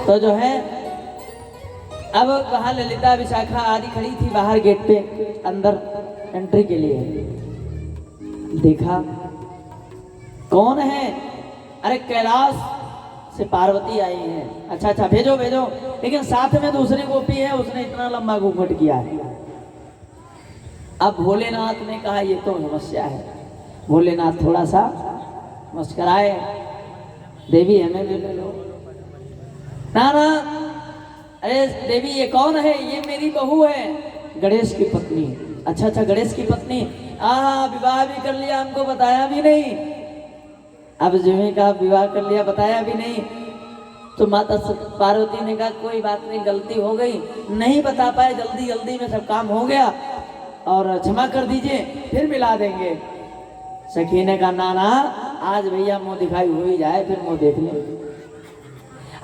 तो जो है अब वहाँ ललिता विशाखा आदि खड़ी थी बाहर गेट पे अंदर एंट्री के लिए। देखा कौन है? अरे कैलाश से पार्वती आई है। अच्छा अच्छा भेजो भेजो, लेकिन साथ में दूसरी गोपी है, उसने इतना लंबा घूंघट किया है। अब भोलेनाथ ने कहा ये तो समस्या है। भोलेनाथ थोड़ा सा मुस्कुराए, देवी हमें भी ले लो। ना ना, अरे देवी ये कौन है? ये मेरी बहू है, गणेश की पत्नी। अच्छा अच्छा गणेश की पत्नी, विवाह भी कर लिया, हमको बताया भी नहीं। अब जिम्मे का विवाह कर लिया, बताया भी नहीं। तो माता पार्वती ने कहा कोई बात नहीं, गलती हो गई, नहीं बता पाए, जल्दी जल्दी में सब काम हो गया और क्षमा कर दीजिए, फिर मिला देंगे। सखी ने कहा ना ना, आज भैया मुंह दिखाई हो ही जाए, फिर मुंह देख ले।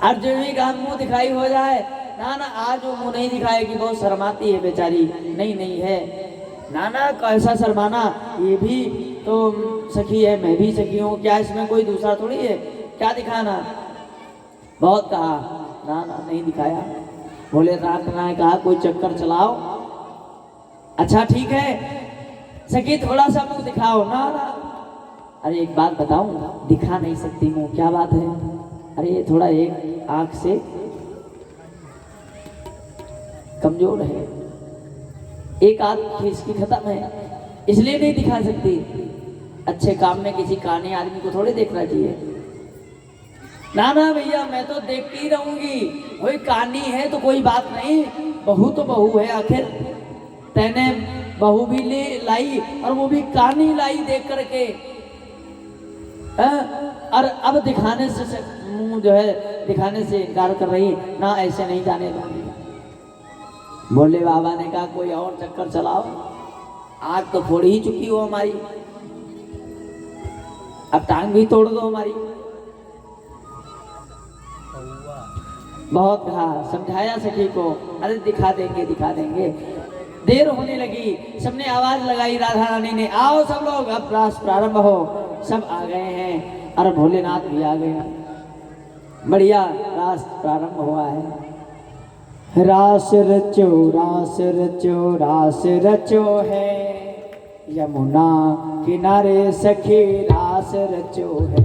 अर्जुन का मुंह दिखाई हो जाए, ना ना आज वो मुंह नहीं दिखाएगी, बहुत शर्माती है बेचारी। नहीं नहीं है, ना ना कैसा शर्माना, ये भी तो सखी है, मैं भी सखी हूँ, क्या इसमें कोई दूसरा थोड़ी है, क्या दिखाना। बहुत कहा, ना ना नहीं दिखाया। भोलेनाथ ने कहा कोई चक्कर चलाओ। अच्छा ठीक है सखी, थोड़ा सा मुंह दिखाओ। ना ना, अरे एक बात बताऊं, दिखा नहीं सकती मुंह, क्या बात है? अरे थोड़ा एक आंख से कमजोर है, एक आंख इसकी खत्म है, इसलिए नहीं दिखा सकती। अच्छे काम में किसी काने आदमी को थोड़े देखना चाहिए। ना ना भैया, मैं तो देखती ही रहूंगी, वही कानी है तो कोई बात नहीं, बहू तो बहू है, आखिर तैने बहू भी ले लाई और वो भी कानी लाई देख करके। और अब दिखाने से मुंह जो है दिखाने से इनकार कर रही, ना ऐसे नहीं जाने दूंगी। भोले बाबा ने कहा कोई और चक्कर चलाओ, आग तो फोड़ ही चुकी हो हमारी, अब टांग भी तोड़ दो हमारी। बहुत कहा, समझाया सखी को, अरे दिखा देंगे दिखा देंगे। देर होने लगी, सबने आवाज लगाई, राधा रानी ने, आओ सब लोग, अब रास प्रारंभ हो। सब आ गए हैं और भोलेनाथ भी आ गए, बढ़िया रास प्रारंभ हुआ है। रास रचो रास रचो रास रचो है, यमुना किनारे सखी रास रचो है।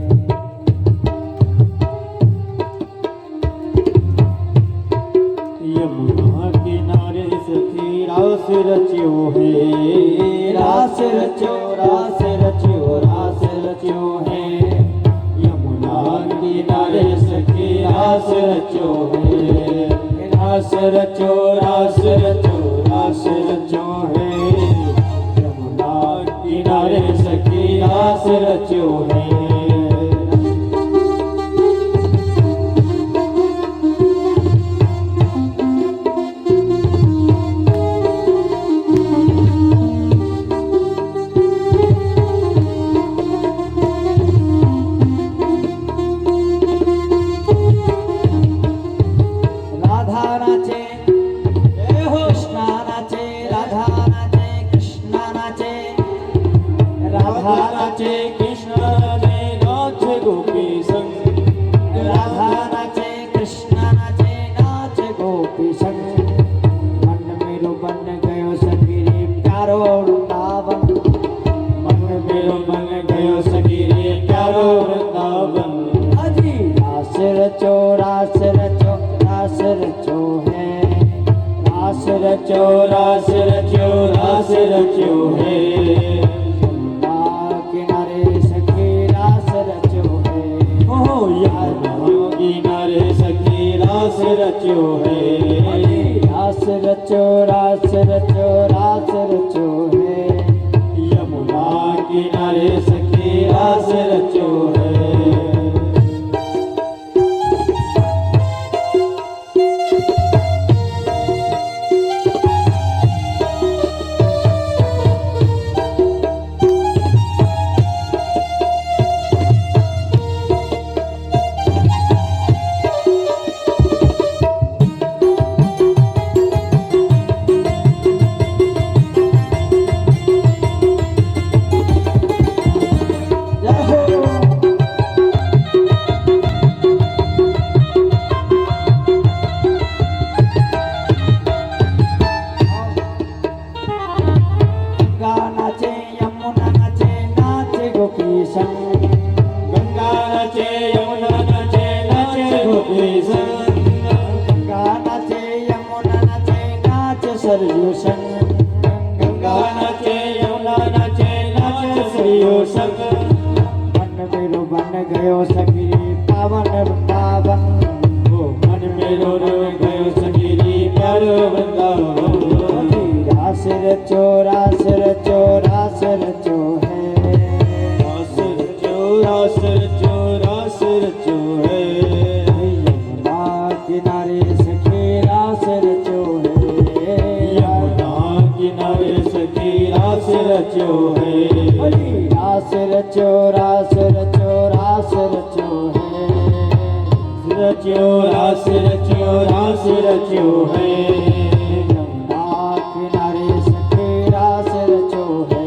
यमुना किनारे सखी रास रचो है, रास रचो रास रचो रास रचो है। यमुना किनारे सखी रास रचो है, रास रचो रास रचो रास रचो है। यमुना किनारे सखी रास रचो है। रचो रास रचो रास रचो है। यमुना किनारे सखी रास रचो है, ओ यमुना किनारे सखी रास रचो है। रास रचो रास रचो रास रचो है। यमुना किनारे सखी रास रचो है। के संग गंगा नाचे यमुना नाचे नाच सरयू संग गंगा नाचे यमुना नाचे नाच सरयू संग मन मेरो बन गयो सखी पावन वृंदावन मन मेरो गयो सखी पर वृंदावन रास रचो रास रचो रास रचो है रास रचो रास रचो रास रचो है यमुना किनारे सखी रास रचो है यमुना किनारे सखी रास रचो है रास रचो रास रचो रास रचो है रचो रास रचो रास रचो है यमुना किनारे सखी रास रचो है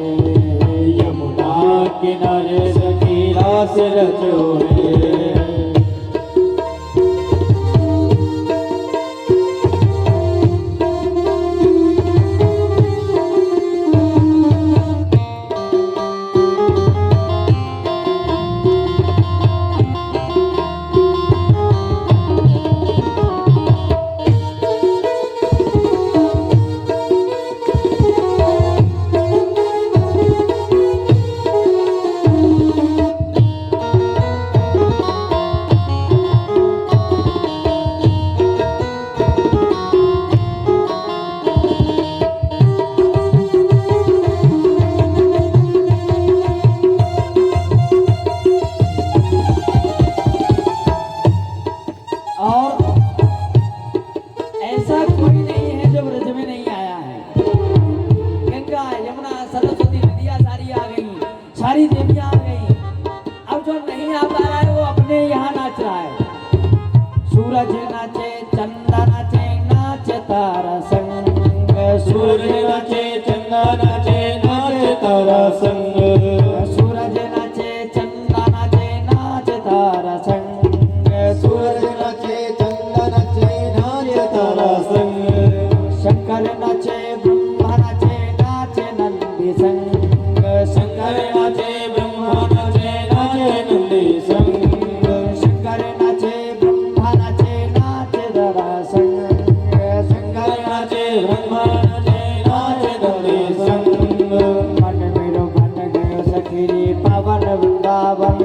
यमुना किनारे सखी रास रचो है सारी देवियां आ गई। अब जो नहीं आ पा रहा है वो अपने यहाँ नाच रहा है। सूरज नाचे चंदा नाचे नाचे तारा संग सूरज नाचे चंदा नाचे नाचे तारा संग सूरज नाचे चंदा नाचे नाचे तारा संग सूरज नाचे चंदा नाचे नाचे तारा संग शंकर नाचे ब्रह्मा नाचे नाचे नंदी संग शंकर नाचे ब्रह्मा नाचे नाचे नंदी संग शंकर नाचे ब्रह्मा नाचे नाचे दरा संग शंकर नाचे ब्रह्मा नाचे नाचे नंदी संग मन मेरो बन गयो सखीरी पावन वृंदावन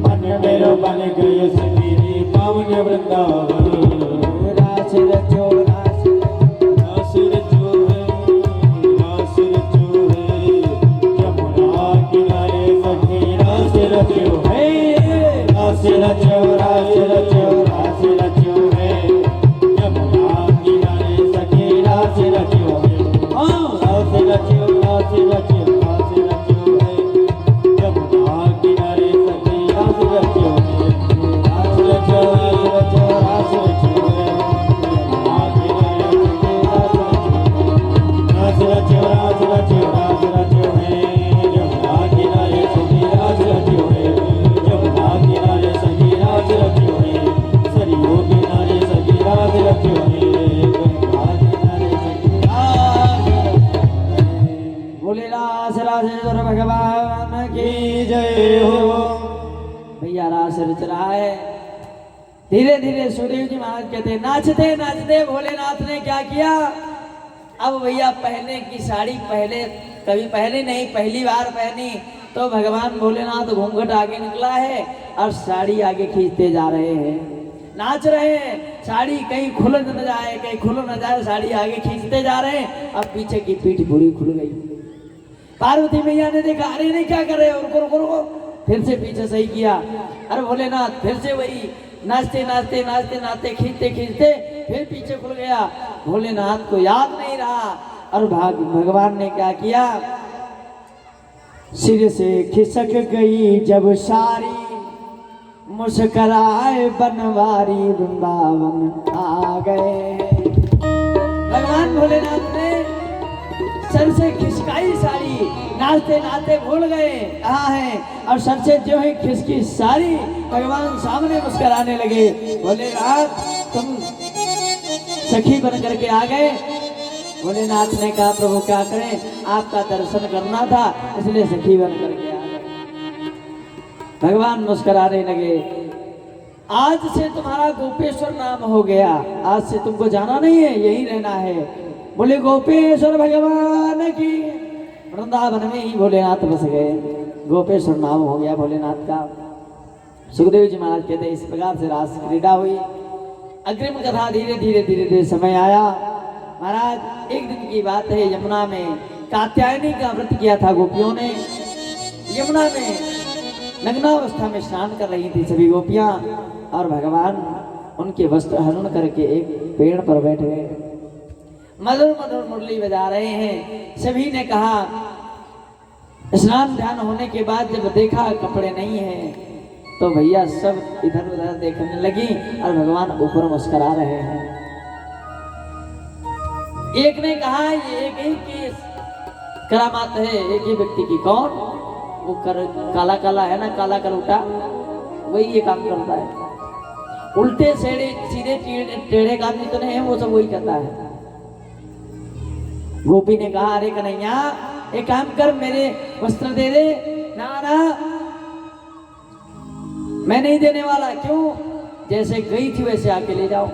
मन मेरो बन गयो सखीरी पावन वृंदावन रास रचो रास रचो रास रचो है यमुना किनारे सखी रास रचो है रास रचो रास रचो रास रचो है यमुना किनारे सखी रास रचो है रास रचो रास रचो रास रचो है यमुना किनारे सखी रास रचो है रास रचो रास रचो रास रचो है यमुना किनारे सखी रास रचो रास रचो है यमुना किनारे सखी रास रचो है यमुना किनारे सखी रास रचो है सरयू किनारे सखी रास रचो है गंगा किनारे सखी रास बोले रास रासेश्वर भगवान की जय हो। भैया रास रच रहा है। धीरे धीरे सुखदेव जी महाराज कहते नाचते नाचते भोलेनाथ ने क्या किया। अब भैया पहने की साड़ी कभी पहले नहीं पहली बार पहनी तो भगवान भोलेनाथ घूंघट आगे निकला है और साड़ी आगे खींचते जा रहे हैं। नाच रहे हैं, साड़ी कहीं खुल न जाए कहीं खुल न जाए, साड़ी आगे खींचते जा रहे हैं। अब पीछे की पीठ पूरी खुल गई। पार्वती मैया ने देखा अरे नहीं क्या कर रहे हो, रुको रुको रुको, फिर से पीछे सही किया। अरे भोलेनाथ फिर से वही नाचते नाचते नाचते नाचते खींचते खींचते फिर पीछे खुल गया। भोलेनाथ को याद नहीं रहा और भगवान ने क्या किया, सिर से खिसक गई जब सारी मुस्कुराए बनवारी वृंदावन आ गए। भगवान भोलेनाथ ने सर से खिसकाई साड़ी, नाचते नाचते भूल गए कहाँ है और सर से जो है खिसकी साड़ी भगवान सामने मुस्कुराने लगे। भोलेनाथ तुम सखी बन करके आ गए। भोलेनाथ ने कहा प्रभु क्या करें, आपका दर्शन करना था इसलिए सखी बन करके आ गए। भगवान मुस्कुराने लगे। आज से तुम्हारा गोपेश्वर नाम हो गया, आज से तुमको जाना नहीं है, यही रहना है। बोले गोपेश्वर भगवान की। वृंदावन में ही भोलेनाथ बस गए, गोपेश्वर नाम हो गया भोलेनाथ का। सुखदेव जी महाराज कहते इस प्रकार से रास क्रीड़ा हुई। अग्रिम कथा धीरे धीरे धीरे धीरे समय आया। महाराज एक दिन की बात है, यमुना में कात्यायनी का व्रत किया था गोपियों ने। यमुना में नग्नावस्था में स्नान कर रही थी सभी गोपियां, और भगवान उनके वस्त्र हरण करके एक पेड़ पर बैठ गए, मधुर मधुर मुरली बजा रहे हैं। सभी ने कहा, स्नान ध्यान होने के बाद जब देखा कपड़े नहीं है तो भैया सब इधर उधर देखने लगी और भगवान ऊपर मुस्कुरा रहे हैं। एक ने कहा ये एक ही की करामात है, एक ही व्यक्ति की। कौन? वो काला काला है ना, काला कलूटा, वही ये काम करता है। उल्टे सीधे टेढ़े काम जितने हैं वो सब वही करता है। गोपी ने कहा, अरे कन्हैया एक काम कर, मेरे वस्त्र दे दे। ना ना मैं नहीं देने वाला। क्यों? जैसे गई थी वैसे आके ले जाओ।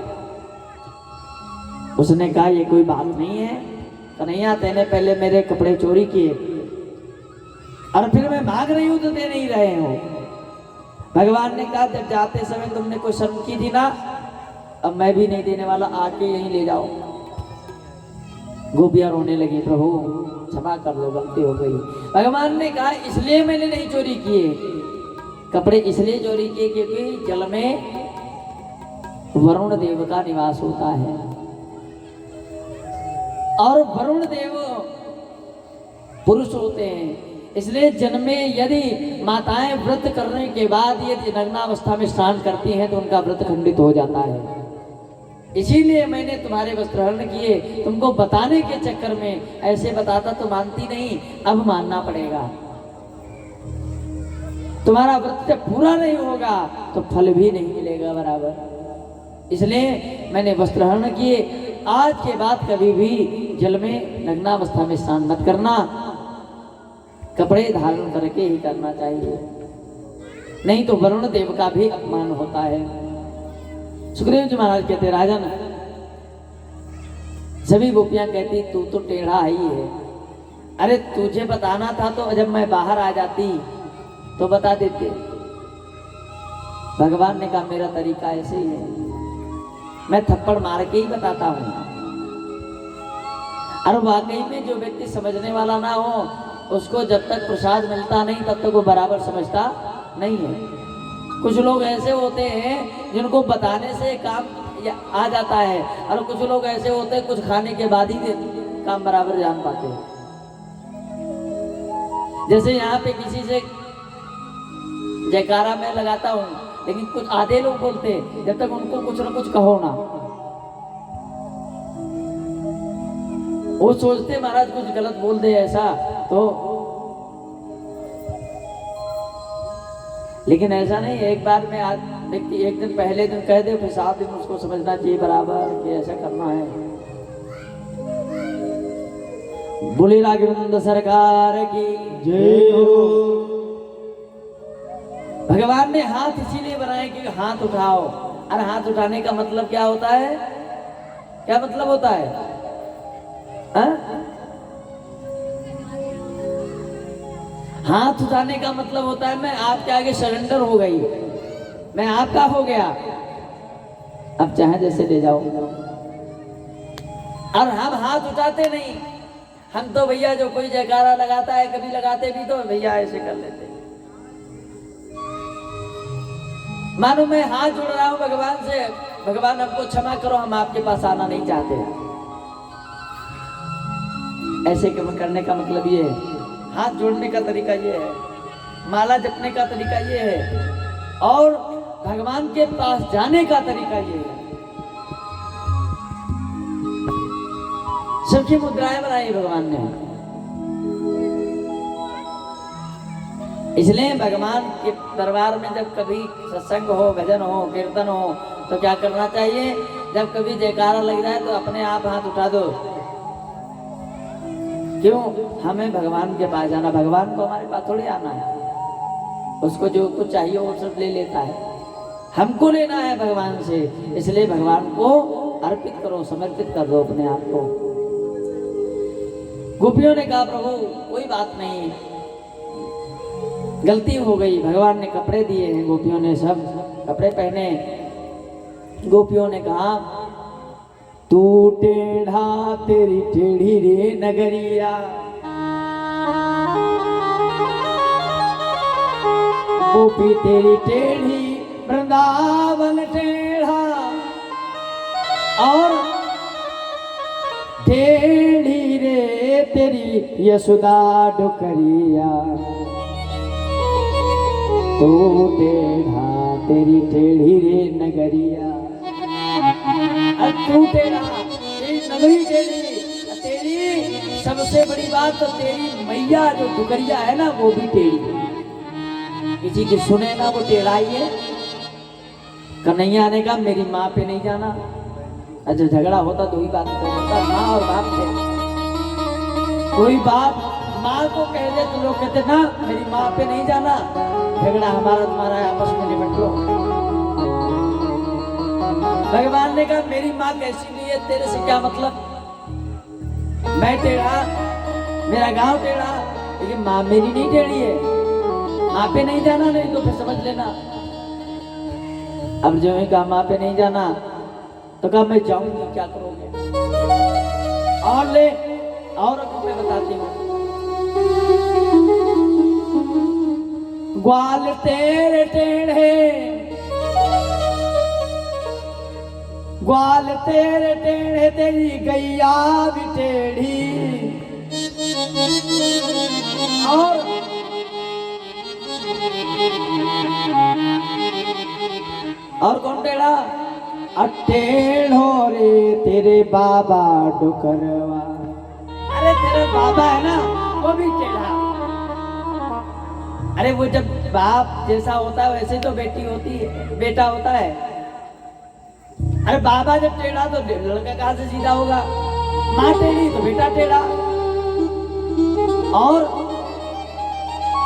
उसने कहा ये कोई बात नहीं है कन्हैया, तेने पहले मेरे कपड़े चोरी किए और फिर मैं मांग रही हूं तो दे नहीं रहे हो। भगवान ने कहा जब जाते समय तुमने कोई शर्म की थी ना, अब मैं भी नहीं देने वाला, आके यहीं ले जाओ। गोपियां रोने लगी, प्रभु क्षमा कर लो, गलती हो गई। भगवान ने कहा इसलिए मैंने नहीं चोरी किए कपड़े, इसलिए चोरी किए क्योंकि जल में वरुण देव का निवास होता है, और वरुण देव पुरुष होते हैं। इसलिए जन्म में यदि माताएं व्रत करने के बाद यदि नग्नावस्था में स्नान करती हैं तो उनका व्रत खंडित हो जाता है। इसीलिए मैंने तुम्हारे वस्त्र हरण किए। तुमको बताने के चक्कर में, ऐसे बताता तो मानती नहीं, अब मानना पड़ेगा। तुम्हारा व्रत जब पूरा नहीं होगा तो फल भी नहीं मिलेगा बराबर। इसलिए मैंने वस्त्र हरण किए। आज के बाद कभी भी जल में नग्नावस्था में स्नान मत करना, कपड़े धारण करके ही करना चाहिए, नहीं तो वरुण देव का भी अपमान होता है। सुखदेव जी महाराज कहते, राजन सभी गोपियां कहती तू तो टेढ़ा ही है। अरे तुझे बताना था तो जब मैं बाहर आ जाती तो बता देते। भगवान ने कहा मेरा तरीका ऐसे ही है, मैं थप्पड़ मार के ही बताता हूं। और वाकई में जो व्यक्ति समझने वाला ना हो उसको जब तक प्रसाद मिलता नहीं तब तक वो बराबर समझता नहीं है। कुछ लोग ऐसे होते हैं जिनको बताने से काम आ जाता है, और कुछ लोग ऐसे होते हैं कुछ खाने के बाद ही काम बराबर जान पाते हैं। जैसे यहाँ पे किसी से जयकारा मैं लगाता हूँ, लेकिन कुछ आधे लोग बोलते हैं जब तक उनको कुछ ना कुछ कहो ना, वो सोचते महाराज कुछ गलत बोल दे ऐसा तो, लेकिन ऐसा नहीं। एक बार में व्यक्ति एक दिन पहले दिन कह दे, फिर 7 दिन उसको समझना चाहिए बराबर कि ऐसा करना है। बोले राघवेंद्र सरकार की जय हो। भगवान ने हाथ इसीलिए बनाए कि हाथ उठाओ, और हाथ उठाने का मतलब क्या होता है? क्या मतलब होता है? हाथ उठाने का मतलब होता है मैं आपके आगे सरेंडर हो गई, मैं आपका हो गया, अब चाहे जैसे ले जाओ। और हम हाथ उठाते नहीं, हम तो भैया जो कोई जयकारा लगाता है, कभी लगाते भी तो भैया ऐसे कर लेते। मानो मैं हाथ जोड़ रहा हूं भगवान से, भगवान हमको क्षमा करो, हम आपके पास आना नहीं चाहते। ऐसे करने का मतलब ये है, हाथ जोड़ने का तरीका ये है, माला जपने का तरीका ये है, और भगवान के पास जाने का तरीका ये है। सबकी मुद्राएं बनाई भगवान ने। इसलिए भगवान के दरबार में जब कभी सत्संग हो, भजन हो, कीर्तन हो तो क्या करना चाहिए? जब कभी जयकारा लग जाए तो अपने आप हाथ उठा दो। क्यों? हमें भगवान के पास जाना, भगवान को हमारे पास थोड़ी आना है। उसको जो कुछ चाहिए वो सब ले लेता है। हमको लेना है भगवान से, इसलिए भगवान को अर्पित करो, समर्पित कर दो अपने आप को। गोपियों ने कहा प्रभु कोई बात नहीं, गलती हो गई। भगवान ने कपड़े दिए हैं, गोपियों ने सब कपड़े पहने। गोपियों ने कहा तू टेढ़ा तेरी टेढ़ी रे नगरिया, गोपी तेरी टेढ़ी वृंदावन टेढ़ा, और टेढ़ी रे तेरी यशोदा डुकरिया, तू टेढ़ा तेरी टेढ़ी रे नगरिया। तू टेढ़ा, तेरी नगरी टेढ़ी, तेरी सबसे बड़ी बात तो तेरी मैया जो डुकरिया है ना वो भी टेढ़ी है। किसी की सुने ना वो टेढ़ा ही है। कन्हैया ने कहा मेरी माँ पे नहीं जाना। अच्छा झगड़ा होता तो ही बात होता, माँ और बाप से। कोई बाप माँ को कह दे तो लोग कहते ना मेरी माँ पे नहीं जाना, झगड़ा हमारा तुम्हारा आपस में निपट लो। भगवान ने कहा मेरी माँ कैसी नहीं है, तेरे से क्या मतलब। मैं टेढ़ा, मेरा गांव टेढ़ा, लेकिन माँ मेरी नहीं टेढ़ी है। माँ पे नहीं जाना, नहीं तो फिर समझ लेना। अब जो है कहा माँ पे नहीं जाना, तो कहा मैं जाऊंगी, क्या करोगे। और ले, और अब मैं बताती हूँ। ग्वाल तेरे टेढ़े, ग्वाल तेरे टेढ़े, तेरी गैया भी टेढ़ी, और कौन टेढ़ा। टेढ़ो रे तेरे बाबा डुकरवा, अरे तेरे बाबा है ना वो भी टेढ़ा। अरे वो जब बाप जैसा होता है वैसे तो बेटी होती है, बेटा होता है। अरे बाबा जब टेढ़ा तो लड़का कहाँ से सीधा होगा। माँ टेढ़ी तो बेटा टेढ़ा। और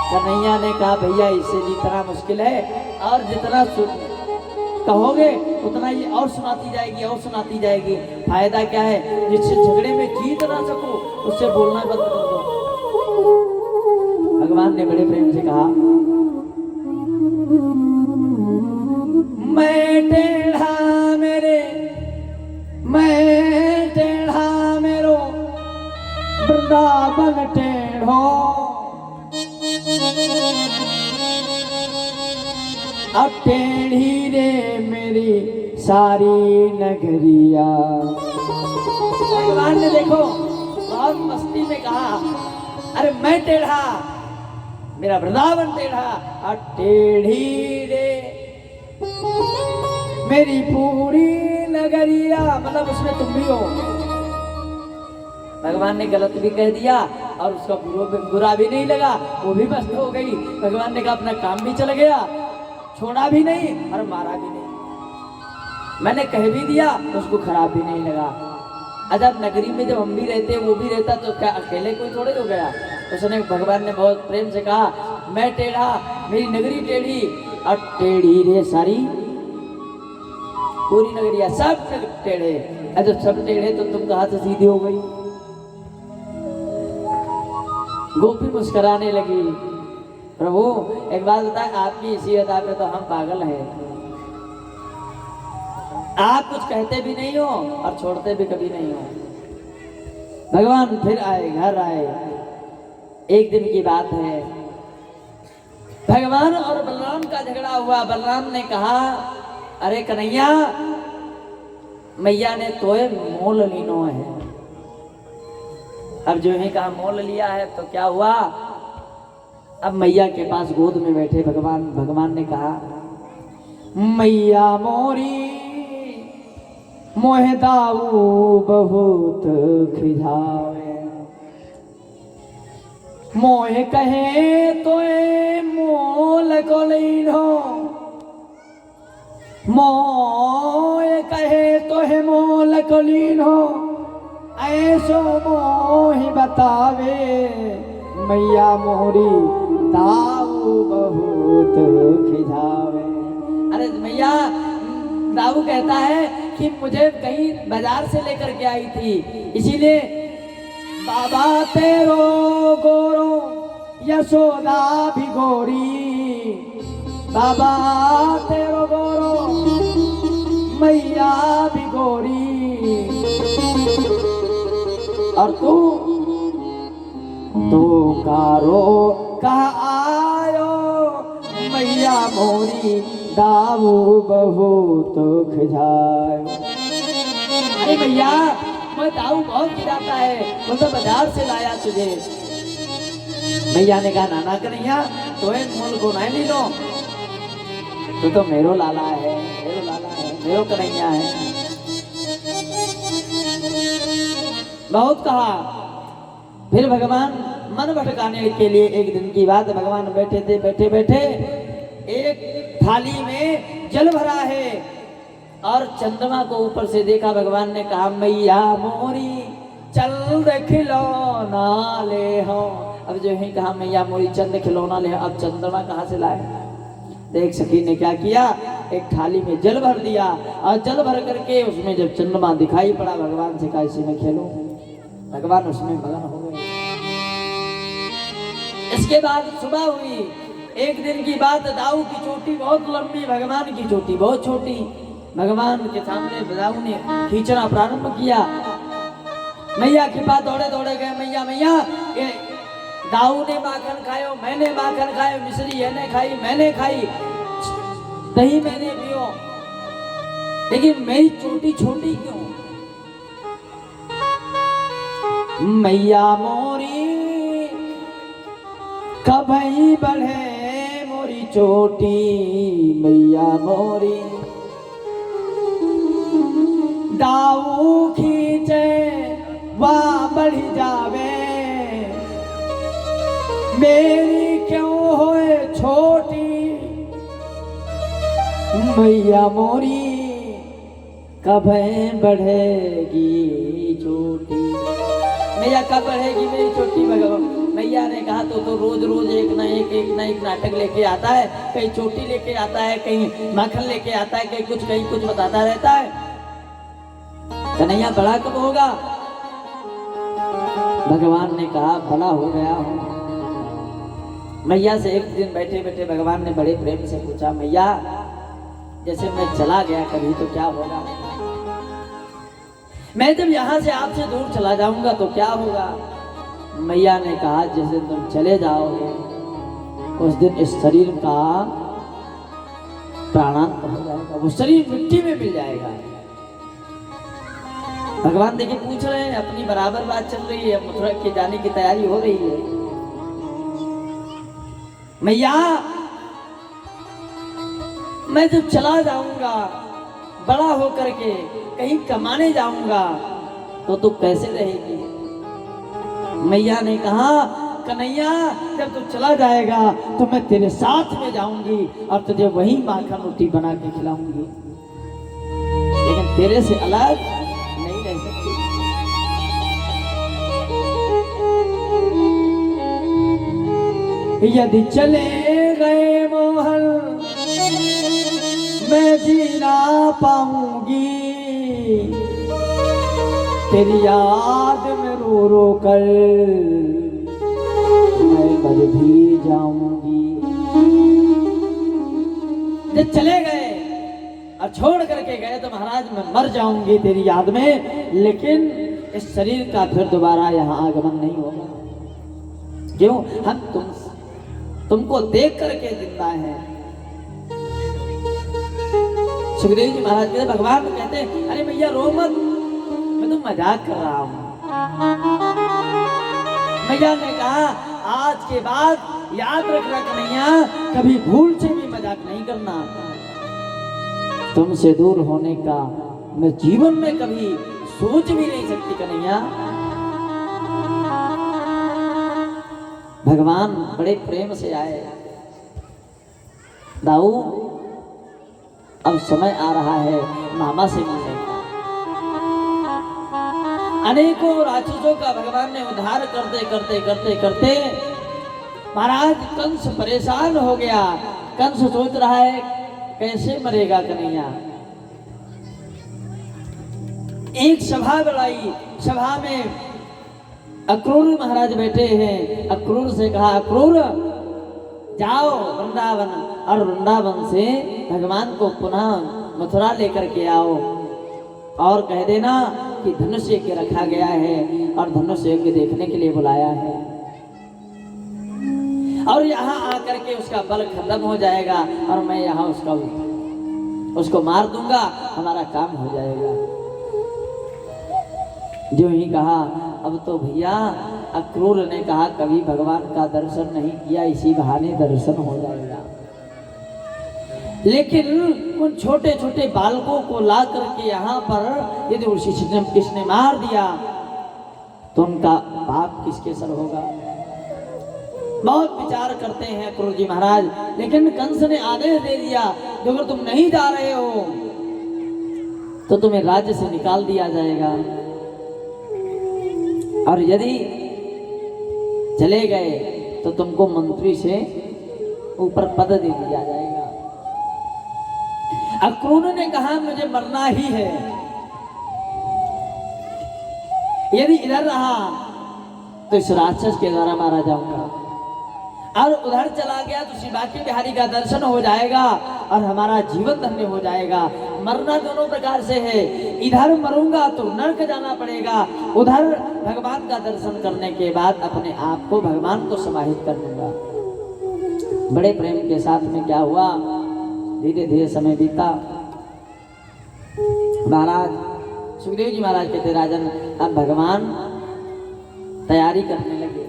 कन्हैया ने कहा भैया इससे जितना मुश्किल है, और जितना कहोगे उतना ये और सुनाती जाएगी, और सुनाती जाएगी। फायदा क्या है, जिससे झगड़े में जीत ना सको उससे बोलना बंद कर दो। भगवान ने बड़े प्रेम से कहा मैं टेढ़ा मेरे, मैं टेढ़ा मेरो वृंदावन टेढ़ो, अब टेढ़ी रे मेरी सारी नगरिया। भगवान ने देखो बहुत मस्ती में कहा अरे मैं टेढ़ा, मेरा वृंदावन टेढ़ा, और टेढ़ी रे मेरी पूरी नगरिया, मतलब उसमें तुम भी हो। भगवान ने गलत भी कह दिया और उसका बुरा भी नहीं लगा, वो भी मस्त हो गई। भगवान ने कहा अपना काम भी चल गया, छोड़ा भी नहीं और मारा भी नहीं। मैंने कह भी दिया तो उसको खराब भी नहीं लगा। अजब नगरी में जब हम भी रहते वो भी रहता तो क्या अकेले कोई थोड़े हो गया। उसने भगवान ने बहुत प्रेम से कहा मैं टेढ़ा, मेरी नगरी टेढ़ी, और टेढ़ी रे सारी पूरी नगरिया, सब टेढ़े। अरे सब टेढ़े तो तुम कहाँ से सीधी हो गई। गोपी मुस्कुराने लगी। प्रभु एक बात बताए, आपकी इसी अदा पे तो हम पागल हैं। आप कुछ कहते भी नहीं हो और छोड़ते भी कभी नहीं हो। भगवान फिर आए, घर आए। एक दिन की बात है, भगवान और बलराम का झगड़ा हुआ। बलराम ने कहा अरे कन्हैया, मैया ने तोए मोल लीनो है। अब जो है कहा मोल लिया है तो क्या हुआ। अब मैया के पास गोद में बैठे भगवान ने कहा मैया मोरी मोह दाऊ बहुत खिझावे, मोह कहे तोए मोल को लीनो, मोह कहे तोहे मोल को लीनो, ऐसो मोहि बतावे, मैया मोरी दाऊ बहुत खिझावे। अरे मैया मैया दाऊ कहता है कि मुझे कहीं बाजार से लेकर के आई थी, इसीलिए बाबा तेरो गोरो यशोदा भी गोरी, बाबा तेरो गोरो मैया भी गोरी, और तू कारो कहा आयो मैया मोरी दाऊ बहुत खिजायो। अरे भैया मैं दाऊ बहुत खिलाता है, मैं तो बाजार से लाया तुझे। भैया ने कहा नाना कन्हैया तो मोल को नहीं लो, तू तो मेरो लाला है, मेरो लाला है, मेरो कन्हैया है। बहुत कहा। फिर भगवान मन भटकाने के लिए एक दिन की बात, भगवान बैठे थे, बैठे बैठे एक थाली में जल भरा है और चंद्रमा को ऊपर से देखा। भगवान ने कहा मैया मोरी चल खिलौना ले हो। अब जो ही कहा मैया मोरी चंद खिलौना ले, अब चंद्रमा कहाँ से लाए? देख सखी ने क्या किया, एक थाली में जल भर दिया और जल भर करके उसमें जब चंद्रमा दिखाई पड़ा, भगवान से कहा इसी में खेलो। भगवान उसमें मगन हो गए। इसके बाद सुबह हुई, एक दिन की बात, दाऊ की चोटी बहुत लंबी, भगवान की चोटी बहुत छोटी। भगवान के सामने दाऊ ने खींचना प्रारंभ किया। मैया के पास दौड़े दौड़े गए, मैया मैया ये दाऊ ने माखन खायो, मैंने माखन खायो, मिश्री ने खाई, मैंने खाई, दही मैंने पियो, लेकिन मेरी चोटी छोटी क्यों? मैया मोरी कभी बढ़े मोरी चोटी, मैया मोरी दाऊ खींचे वहाँ बढ़ जावे, मेरी क्यों होए छोटी, मैया मोरी कभी बढ़ेगी चोटी। मैया कब बढ़ेगी मेरी चोटी? भगवान मैया ने कहा तो रोज रोज एक ना एक नाटक लेके आता है, कहीं चोटी लेके आता है, कहीं माखन लेके आता है, कहीं कुछ बताता रहता है। कन्हैया बड़ा कब होगा? भगवान ने कहा बड़ा हो गया हूँ। मैया से एक दिन बैठे बैठे भगवान ने बड़े प्रेम से पूछा, मैया जैसे मैं चला गया कभी तो क्या होगा? मैं जब यहाँ से आपसे दूर चला जाऊंगा तो क्या होगा? मैया ने कहा जिस दिन तुम चले जाओगे उस दिन इस शरीर का प्राणांत हो जाएगा, वो शरीर मिट्टी में मिल जाएगा। भगवान देखिए पूछ रहे हैं, अपनी बराबर बात चल रही है, मथुरा के जाने की तैयारी हो रही है। मैया मैं जब चला जाऊंगा बड़ा होकर के कहीं कमाने जाऊंगा तो तू कैसे रहेगी? मैया ने कहा कन्हैया जब तू चला जाएगा तो मैं तेरे साथ में जाऊंगी और तुझे वही माखन रोटी बना के खिलाऊंगी, लेकिन तेरे से अलग नहीं रह सकती। यदि चले गए मोहन मैं जी ना पाऊंगी, तेरी याद में रो रो कर मैं मर भी जाऊंगी। जब चले गए और छोड़ करके गए तो महाराज मैं मर जाऊंगी तेरी याद में, लेकिन इस शरीर का फिर दोबारा यहाँ आगमन नहीं होगा। क्यों? हम तुमको देख करके जिंदा है। सुखदेव जी महाराज कहते भगवान कहते अरे भैया रो मत, मैं तो मजाक कर रहा हूँ। मैया ने कहा आज के बाद याद रखना कन्हैया, कभी भूल से भी मजाक नहीं करना। तुमसे दूर होने का मैं जीवन में कभी सोच भी नहीं सकती कन्हैया। भगवान बड़े प्रेम से आए, दाऊ अब समय आ रहा है मामा से मिलने का। अनेकों राक्षसों का भगवान ने उद्धार करते करते करते करते महाराज कंस परेशान हो गया। कंस सोच रहा है कैसे मरेगा कन्हैया। एक सभा बुलाई, सभा में अक्रूर महाराज बैठे हैं। अक्रूर से कहा, अक्रूर जाओ वृंदावन और वृंदावन से भगवान को पुनः मथुरा लेकर के आओ और कह देना कि धनुष यज्ञ रखा गया है और धनुष यज्ञ देखने के लिए बुलाया है और यहाँ आकर के उसका बल खत्म हो जाएगा और मैं यहाँ उसको मार दूंगा, हमारा काम हो जाएगा। जो ही कहा, अब तो भैया अक्रूर ने कहा कभी भगवान का दर्शन नहीं किया, इसी बहाने दर्शन हो जाएगा। लेकिन उन छोटे छोटे बालकों को ला करके यहाँ पर यदि उसी किसने मार दिया तो उनका पाप किसके सर होगा। बहुत विचार करते हैं अक्रूर जी महाराज, लेकिन कंस ने आदेश दे दिया कि अगर तुम नहीं जा रहे हो तो तुम्हें राज्य से निकाल दिया जाएगा और यदि चले गए तो तुमको मंत्री से ऊपर पद दे दिया जाएगा। अक्रूर ने कहा मुझे मरना ही है, यदि इधर रहा तो इस राक्षस के द्वारा मारा जाऊंगा और उधर चला गया तो शिवाकी बिहारी का दर्शन हो जाएगा और हमारा जीवन धन्य हो जाएगा। मरना दोनों प्रकार से है, इधर मरूंगा तो नरक जाना पड़ेगा, उधर भगवान का दर्शन करने के बाद अपने आप को भगवान को समाहित कर लूंगा। बड़े प्रेम के साथ में क्या हुआ, धीरे धीरे समय बीता। महाराज सुखदेव जी महाराज कहते, राजन अब भगवान तैयारी करने लगे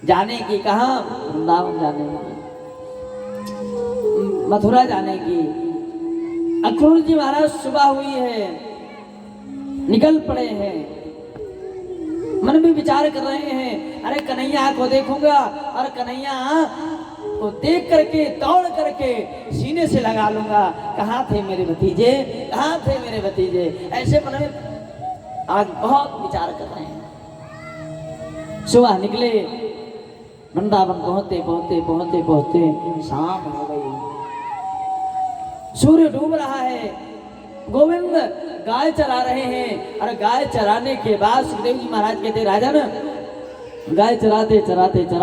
जाने की। कहाँ? वृंदावन जाने की, मथुरा जाने की। अक्रूर जी महाराज सुबह हुई है, निकल पड़े हैं, मन में विचार कर रहे हैं, अरे कन्हैया को देखूंगा और कन्हैया को देख करके दौड़ करके सीने से लगा लूंगा। कहाँ थे मेरे भतीजे, कहाँ थे मेरे भतीजे, ऐसे मन में आज बहुत विचार कर रहे हैं। सुबह निकले, वृंदावन पहुंचते पहुंचते पहुंचते पहुंचते शाम हो गई, सूर्य डूब रहा है। गोविंद गाय चरा रहे हैं और गाय चराने के बाद सुखदेव जी महाराज कहते, राजन गाय चराते चराते चरा